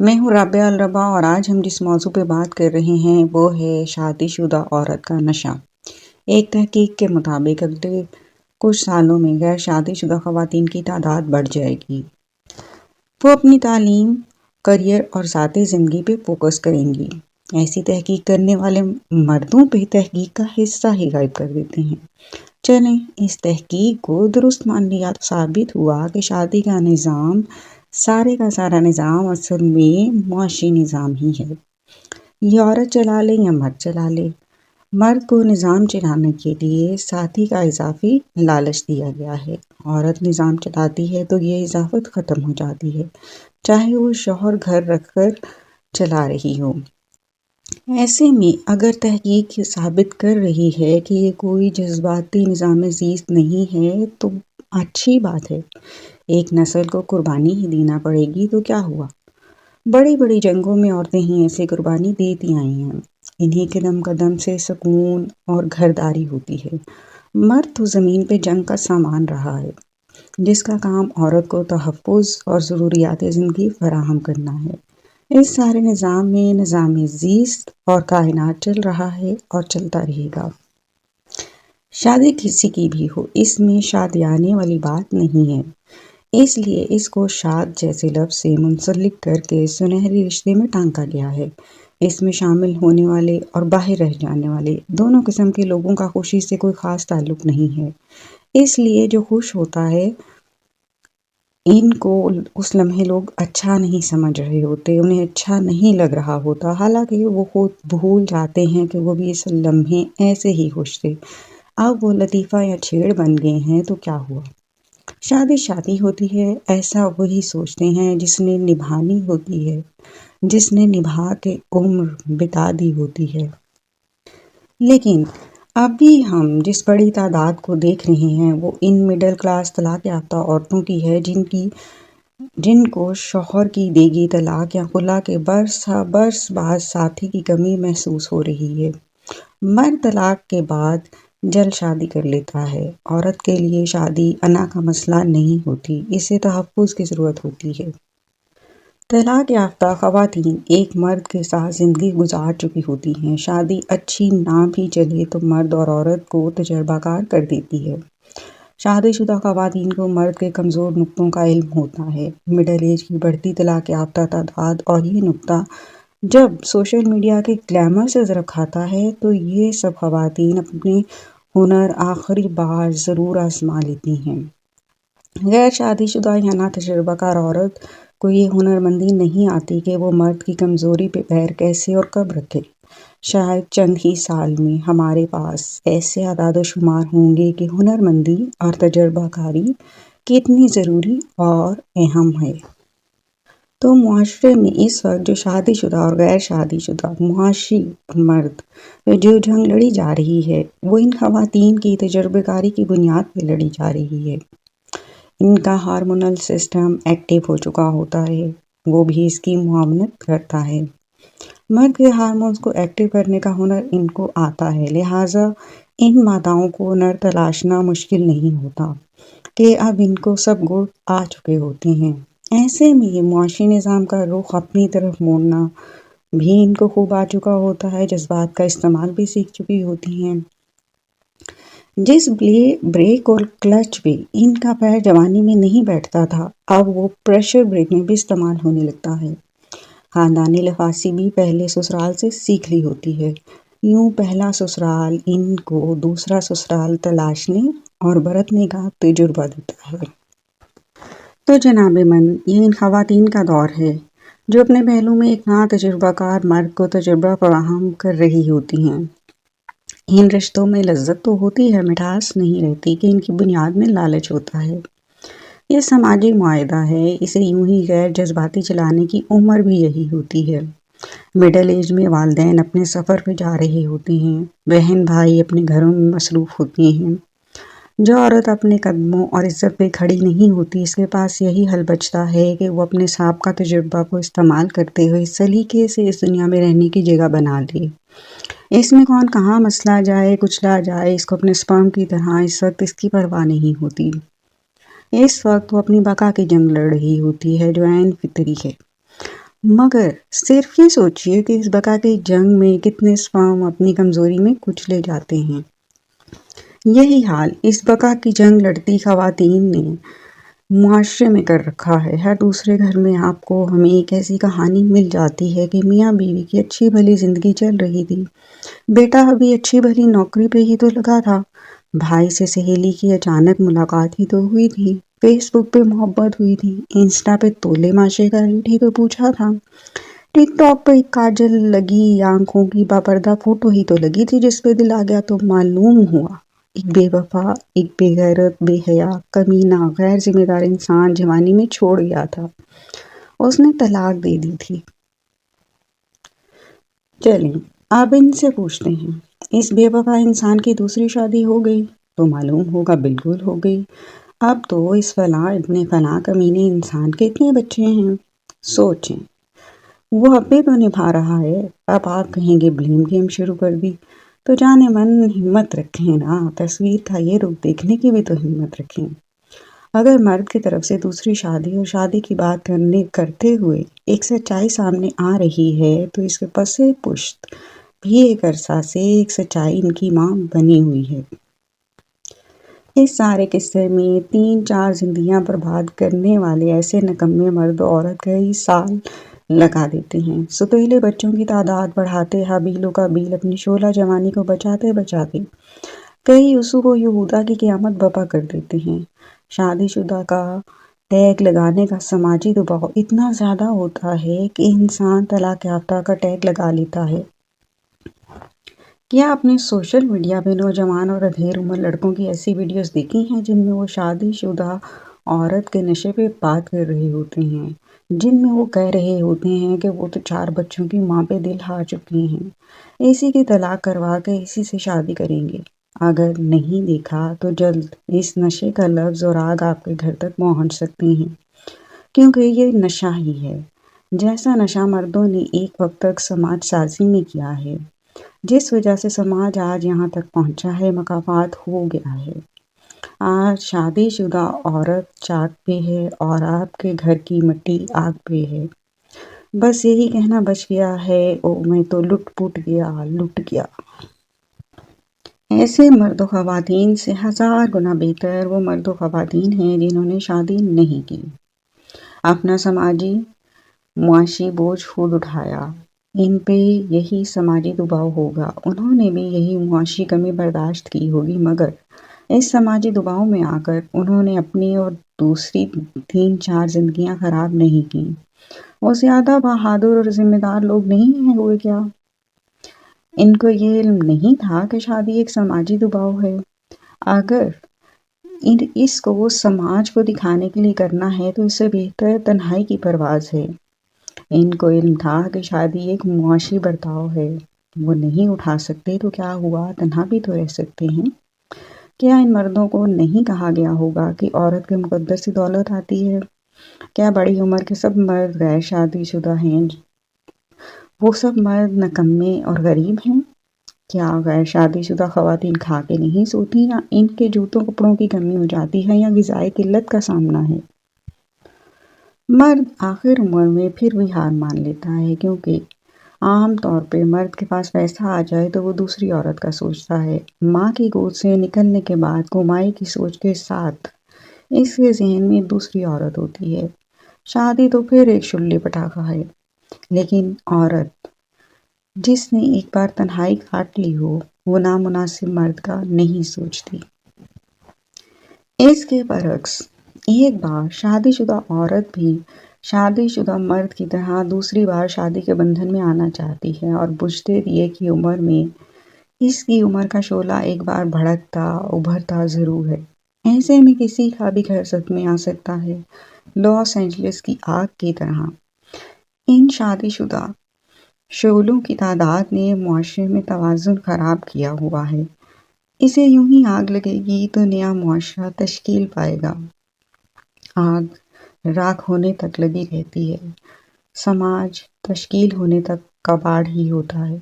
میں ہوں رابعہ الربا اور آج ہم جس موضوع پہ بات کر رہے ہیں وہ ہے شادی شدہ عورت کا نشہ۔ ایک تحقیق کے مطابق اگلے کچھ سالوں میں غیر شادی شدہ خواتین کی تعداد بڑھ جائے گی۔ وہ اپنی تعلیم، کریئر اور ذاتی زندگی پہ فوکس کریں گی۔ ایسی تحقیق کرنے والے مردوں پہ تحقیق کا حصہ ہی غائب کر دیتے ہیں۔ چلیں اس تحقیق کو درست مان لیا تو ثابت ہوا کہ شادی کا نظام، سارے کا سارا نظام اصل میں معاشی نظام ہی ہے۔ یہ عورت چلا لے یا مرد چلا لے، مرد کو نظام چلانے کے لیے ساتھی کا اضافی لالچ دیا گیا ہے۔ عورت نظام چلاتی ہے تو یہ اضافت ختم ہو جاتی ہے، چاہے وہ شوہر گھر رکھ کر چلا رہی ہو۔ ایسے میں اگر تحقیق ثابت کر رہی ہے کہ یہ کوئی جذباتی نظام زیست نہیں ہے تو اچھی بات ہے۔ ایک نسل کو قربانی ہی دینا پڑے گی تو کیا ہوا؟ بڑی بڑی جنگوں میں عورتیں ہی ایسے قربانی دیتی آئی ہیں۔ انہی قدم قدم سے سکون اور گھرداری ہوتی ہے۔ مرد تو زمین پہ جنگ کا سامان رہا ہے، جس کا کام عورت کو تحفظ اور ضروریات زندگی فراہم کرنا ہے۔ اس سارے نظام میں نظام زیست اور کائنات چل رہا ہے اور چلتا رہے گا۔ شادی کسی کی بھی ہو، اس میں شادیانے والی بات نہیں ہے، اس لیے اس کو شاد جیسے لفظ سے منسلک کر کے سنہری رشتے میں ٹانکا گیا ہے۔ اس میں شامل ہونے والے اور باہر رہ جانے والے دونوں قسم کے لوگوں کا خوشی سے کوئی خاص تعلق نہیں ہے۔ اس لیے جو خوش ہوتا ہے ان کو اس لمحے لوگ اچھا نہیں سمجھ رہے ہوتے، انہیں اچھا نہیں لگ رہا ہوتا، حالانکہ وہ خود بھول جاتے ہیں کہ وہ بھی اس لمحے ایسے ہی خوش تھے۔ اب وہ لطیفہ یا چھیڑ بن گئے ہیں تو کیا ہوا؟ شادی شادی ہوتی ہے، ایسا وہی سوچتے ہیں جس نے نبھانی ہوتی ہے، جس نے نبھا کے عمر بتا دی ہوتی ہے۔ لیکن ابھی ہم جس بڑی تعداد کو دیکھ رہے ہیں وہ ان مڈل کلاس طلاق یافتہ عورتوں کی ہے جن کو شوہر کی دے گی طلاق یا خلا کے برس بعد ساتھی کی کمی محسوس ہو رہی ہے۔ مرد طلاق کے بعد جلد شادی کر لیتا ہے۔ عورت کے لیے شادی انا کا مسئلہ نہیں ہوتی، اسے تحفظ کی ضرورت ہوتی ہے۔ طلاق یافتہ خواتین ایک مرد کے ساتھ زندگی گزار چکی ہوتی ہیں۔ شادی اچھی نہ بھی چلے تو مرد اور عورت کو تجربہ کار کر دیتی ہے۔ شادی شدہ خواتین کو مرد کے کمزور نقطوں کا علم ہوتا ہے۔ مڈل ایج کی بڑھتی طلاق یافتہ تعداد اور یہ نقطہ جب سوشل میڈیا کے گلیمر سے ضرب کھاتا ہے تو یہ سب خواتین اپنے ہنر آخری بار ضرور آزما لیتی ہیں۔ غیر شادی شدہ یا نا تجربہ کار عورت کو یہ ہنر مندی نہیں آتی کہ وہ مرد کی کمزوری پہ پیر کیسے اور کب رکھے۔ شاید چند ہی سال میں ہمارے پاس ایسے اعداد و شمار ہوں گے کہ ہنر مندی اور تجربہ کاری کتنی ضروری اور اہم ہے۔ تو معاشرے میں اس وقت جو شادی شدہ اور غیر شادی شدہ معاشی مرد جو جنگ لڑی جا رہی ہے وہ ان خواتین کی تجربہ کاری کی بنیاد پہ لڑی جا رہی ہے۔ ان کا ہارمونل سسٹم ایکٹیو ہو چکا ہوتا ہے، وہ بھی اس کی معاونت کرتا ہے۔ مرد کے ہارمونز کو ایکٹیو کرنے کا ہنر ان کو آتا ہے، لہٰذا ان ماداؤں کو نر تلاشنا مشکل نہیں ہوتا کہ اب ان کو سب گڑ آ چکے ہوتے ہیں۔ ایسے میں یہ معاشی نظام کا رخ اپنی طرف موڑنا بھی ان کو خوب آ چکا ہوتا ہے، جذبات کا استعمال بھی سیکھ چکی ہوتی ہیں۔ جس بریک اور کلچ پہ ان کا پیر جوانی میں نہیں بیٹھتا تھا اب وہ پریشر بریک میں بھی استعمال ہونے لگتا ہے۔ خاندانی لفافی بھی پہلے سسرال سے سیکھ لی ہوتی ہے۔ یوں پہلا سسرال ان کو دوسرا سسرال تلاشنے اور برتنے کا تجربہ دیتا ہے۔ تو جناب من، یہ ان خواتین کا دور ہے جو اپنے پہلو میں ایک نا تجربہ کار مرد کو تجربہ فراہم کر رہی ہوتی ہیں۔ ان رشتوں میں لذت تو ہوتی ہے، مٹھاس نہیں رہتی کہ ان کی بنیاد میں لالچ ہوتا ہے۔ یہ سماجی معاہدہ ہے، اسے یوں ہی غیر جذباتی چلانے کی عمر بھی یہی ہوتی ہے۔ مڈل ایج میں والدین اپنے سفر پہ جا رہے ہوتے ہیں، بہن بھائی اپنے گھروں میں مصروف ہوتے ہیں۔ جو عورت اپنے قدموں اور عزت پہ کھڑی نہیں ہوتی اس کے پاس یہی حل بچتا ہے کہ وہ اپنے سابقہ تجربہ کو استعمال کرتے ہوئے سلیقے سے اس دنیا میں رہنے کی جگہ بنا لے۔ اس میں کون کہاں مسلا جائے کچلا جائے اس کو اپنے سپرم کی طرح اس وقت اس کی پرواہ نہیں ہوتی۔ اس وقت وہ اپنی بقا کی جنگ لڑ رہی ہوتی ہے جو عین فطری ہے۔ مگر صرف یہ سوچئے کہ اس بقا کی جنگ میں کتنے سپرم اپنی کمزوری میں کچلے جاتے ہیں۔ یہی حال اس بقا کی جنگ لڑتی خواتین نے معاشرے میں کر رکھا ہے۔ ہر دوسرے گھر میں آپ کو ہمیں ایک ایسی کہانی مل جاتی ہے کہ میاں بیوی کی اچھی بھلی زندگی چل رہی تھی، بیٹا ابھی اچھی بھلی نوکری پہ ہی تو لگا تھا، بھائی سے سہیلی کی اچانک ملاقات ہی تو ہوئی تھی، فیس بک پہ محبت ہوئی تھی، انسٹا پہ تولے ماشے کا ریٹ ہی تو پوچھا تھا، ٹک ٹاک پہ ایک کاجل لگی آنکھوں کی باپردہ فوٹو ہی تو لگی تھی جس پہ دل آ گیا تو معلوم ہوا ایک بے وفا، ایک بے غیرت، بے حیا، کمینہ، غیر ذمہ دار انسان جوانی میں چھوڑ گیا تھا۔ اس نے طلاق دے دی تھی۔ چلیں اب ان سے پوچھتے ہیں، اس بے وفا انسان کی دوسری شادی ہو گئی؟ تو معلوم ہوگا بالکل ہو گئی۔ اب تو اس فلاں ابن فلاں کمینے انسان کے اتنے بچے ہیں۔ سوچیں، وہ اب بھی تو نبھا رہا ہے، اب آپ کہیں گے بلیم گیم شروع کر دی، تو جانے من ہمت رکھیں نا، تصویر کا یہ رخ دیکھنے کی بھی تو ہمت رکھیں۔ اگر مرد کی طرف سے دوسری شادی اور شادی کی بات کرتے ہوئے ایک سچائی سامنے آ رہی ہے تو اس کے پس پشت بھی ایک عرصہ سے ایک سچائی ان کی ماں بنی ہوئی ہے۔ اس سارے قصے میں 3-4 زندگیاں برباد کرنے والے ایسے نکمے مرد و عورت کئی سال لگا دیتے ہیں، ستیلے بچوں کی تعداد بڑھاتے، حابیل و قابیل اپنی شعلہ جوانی کو بچاتے بچاتے کئی یوسف و یہودا کی قیامت برپا کر دیتے ہیں۔ شادی شدہ کا ٹیگ لگانے کا سماجی دباؤ اتنا زیادہ ہوتا ہے کہ انسان طلاق یافتہ کا ٹیگ لگا لیتا ہے۔ کیا آپ نے سوشل میڈیا پہ نوجوان اور ادھیر عمر لڑکوں کی ایسی ویڈیوز دیکھی ہیں جن میں وہ شادی شدہ عورت کے نشے پہ بات کر رہے ہوتے ہیں، جن میں وہ کہہ رہے ہوتے ہیں کہ وہ تو 4 بچوں کی ماں پہ دل ہار چکی ہیں، اسی کی طلاق کروا کے اسی سے شادی کریں گے؟ اگر نہیں دیکھا تو جلد اس نشے کا لفظ اور آگ آپ کے گھر تک پہنچ سکتی ہیں، کیونکہ یہ نشہ ہی ہے جیسا نشہ مردوں نے ایک وقت تک سماج سازی میں کیا ہے، جس وجہ سے سماج آج یہاں تک پہنچا ہے، مقافات ہو گیا ہے۔ آج شادی شدہ عورت چاک پہ ہے اور آپ کے گھر کی مٹی آگ پہ ہے۔ بس یہی کہنا بچ گیا ہے، او میں تو لٹ پٹ گیا، لٹ گیا۔ ایسے مرد و خواتین سے 1000 گنا بہتر وہ مرد و خواتین ہیں جنہوں نے شادی نہیں کی، اپنا سماجی معاشی بوجھ خود اٹھایا، ان پہ یہی سماجی دباؤ ہوگا، انہوں نے بھی یہی معاشی کمی برداشت کی ہوگی، مگر اس سماجی دباؤ میں آ کر انہوں نے اپنی اور دوسری 3-4 زندگیاں خراب نہیں کی۔ وہ زیادہ بہادر اور ذمہ دار لوگ نہیں ہیں ہوئے کیا؟ ان کو یہ علم نہیں تھا کہ شادی ایک سماجی دباؤ ہے؟ اگر اس کو سماج کو دکھانے کے لیے کرنا ہے تو اس سے بہتر تنہائی کی پرواز ہے۔ ان کو علم تھا کہ شادی ایک معاشی برتاؤ ہے، وہ نہیں اٹھا سکتے تو کیا ہوا، تنہا بھی تو رہ سکتے ہیں۔ کیا ان مردوں کو نہیں کہا گیا ہوگا کہ عورت کے مقدر سے دولت آتی ہے؟ کیا بڑی عمر کے سب مرد غیر شادی شدہ ہیں؟ وہ سب مرد نکمے اور غریب ہیں؟ کیا غیر شادی شدہ خواتین کھا کے نہیں سوتی، یا ان کے جوتوں کپڑوں کی کمی ہو جاتی ہے، یا غذائی قلت کا سامنا ہے؟ مرد آخر عمر میں پھر بھی ہار مان لیتا ہے، کیونکہ عام طور پہ مرد کے پاس پیسہ آ جائے تو وہ دوسری عورت کا سوچتا ہے۔ ماں کی گود سے نکلنے کے بعد کمائی کی سوچ کے ساتھ اس کے ذہن میں دوسری عورت ہوتی ہے، شادی تو پھر ایک شلے پٹاخہ ہے۔ لیکن عورت جس نے ایک بار تنہائی کاٹ لی ہو، وہ نامناسب مرد کا نہیں سوچتی۔ اس کے برعکس ایک بار شادی شدہ عورت بھی شادی شدہ مرد کی طرح دوسری بار شادی کے بندھن میں آنا چاہتی ہے، اور بجھتے دیے کی عمر میں اس کی عمر کا شعلہ ایک بار بھڑکتا ابھرتا ضرور ہے۔ ایسے میں کسی کا بھی گھر صدمے آ سکتا ہے، لاس اینجلس کی آگ کی طرح۔ ان شادی شدہ شعلوں کی تعداد نے معاشرے میں توازن خراب کیا ہوا ہے، اسے یوں ہی آگ لگے گی تو نیا معاشرہ تشکیل پائے گا۔ آگ راکھ ہونے تک لگی رہتی ہے، سماج تشکیل ہونے تک کباڑ ہی ہوتا ہے۔